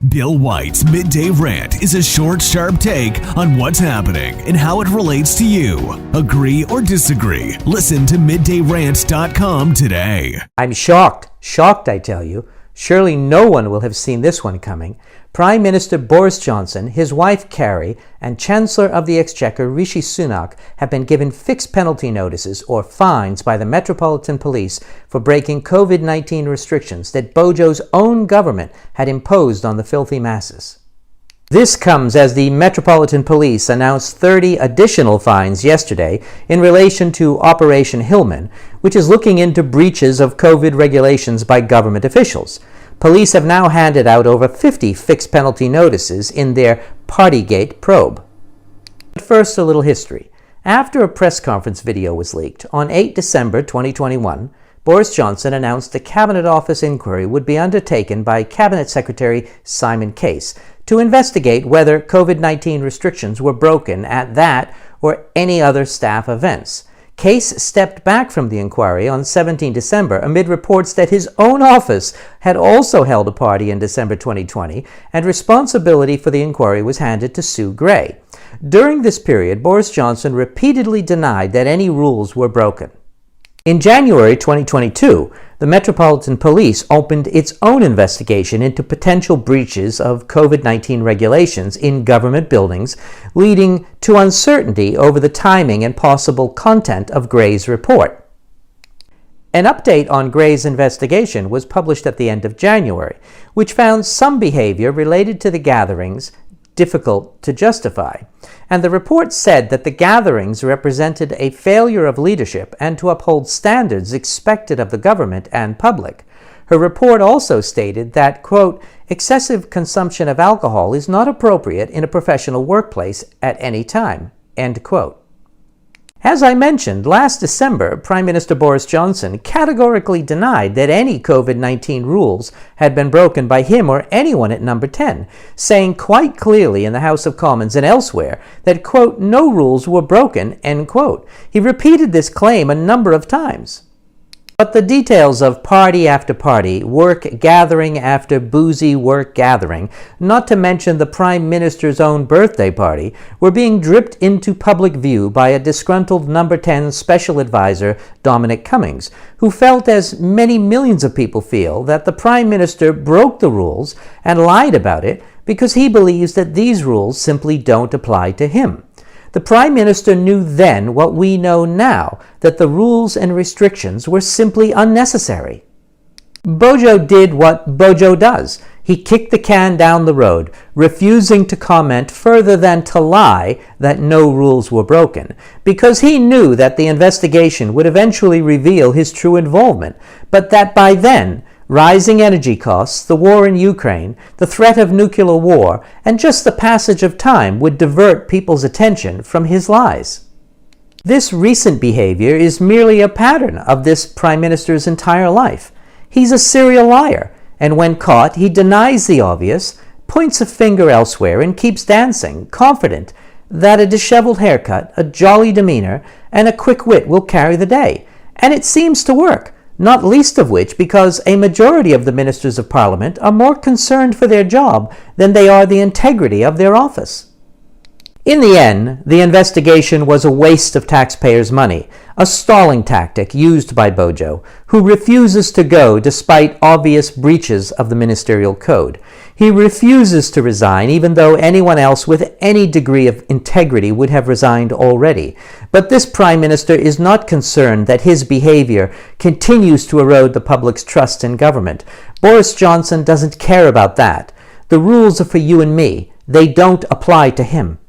Bill White's Midday Rant is a short, sharp take on what's happening and how it relates to you. Agree or disagree? Listen to middayrant.com today. I'm shocked, I tell you. Surely no one will have seen this one coming. Prime Minister Boris Johnson, his wife Carrie, and Chancellor of the Exchequer Rishi Sunak have been given fixed penalty notices or fines by the Metropolitan Police for breaking COVID-19 restrictions that BoJo's own government had imposed on the filthy masses. This comes as the Metropolitan Police announced 30 additional fines yesterday in relation to Operation Hillman, which is looking into breaches of COVID regulations by government officials. Police have now handed out over 50 fixed penalty notices in their Partygate probe. But first, a little history. After a press conference video was leaked on 8 December 2021, Boris Johnson announced a Cabinet Office inquiry would be undertaken by Cabinet Secretary Simon Case to investigate whether COVID-19 restrictions were broken at that or any other staff events. Case stepped back from the inquiry on 17 December amid reports that his own office had also held a party in December 2020, and responsibility for the inquiry was handed to Sue Gray. During this period, Boris Johnson repeatedly denied that any rules were broken. In January 2022, the Metropolitan Police opened its own investigation into potential breaches of COVID-19 regulations in government buildings, leading to uncertainty over the timing and possible content of Gray's report. An update on Gray's investigation was published at the end of January, which found some behavior related to the gatherings difficult to justify. And the report said that the gatherings represented a failure of leadership and to uphold standards expected of the government and public. Her report also stated that, quote, excessive consumption of alcohol is not appropriate in a professional workplace at any time, end quote. As I mentioned, last December, Prime Minister Boris Johnson categorically denied that any COVID-19 rules had been broken by him or anyone at Number 10, saying quite clearly in the House of Commons and elsewhere that, quote, no rules were broken, end quote. He repeated this claim a number of times. But the details of party after party, work gathering after boozy work gathering, not to mention the Prime Minister's own birthday party, were being dripped into public view by a disgruntled Number 10 Special Advisor, Dominic Cummings, who felt, as many millions of people feel, that the Prime Minister broke the rules and lied about it because he believes that these rules simply don't apply to him. The Prime Minister knew then what we know now, that the rules and restrictions were simply unnecessary. BoJo did what BoJo does. He kicked the can down the road, refusing to comment further than to lie that no rules were broken, because he knew that the investigation would eventually reveal his true involvement, but that by then, rising energy costs, the war in Ukraine, the threat of nuclear war, and just the passage of time would divert people's attention from his lies. This recent behavior is merely a pattern of this Prime Minister's entire life. He's a serial liar, and when caught, he denies the obvious, points a finger elsewhere, and keeps dancing, confident that a disheveled haircut, a jolly demeanor, and a quick wit will carry the day. And it seems to work. Not least of which because a majority of the ministers of Parliament are more concerned for their job than they are the integrity of their office. In the end, the investigation was a waste of taxpayers' money, a stalling tactic used by BoJo, who refuses to go despite obvious breaches of the ministerial code. He refuses to resign even though anyone else with any degree of integrity would have resigned already. But this Prime Minister is not concerned that his behavior continues to erode the public's trust in government. Boris Johnson doesn't care about that. The rules are for you and me. They don't apply to him.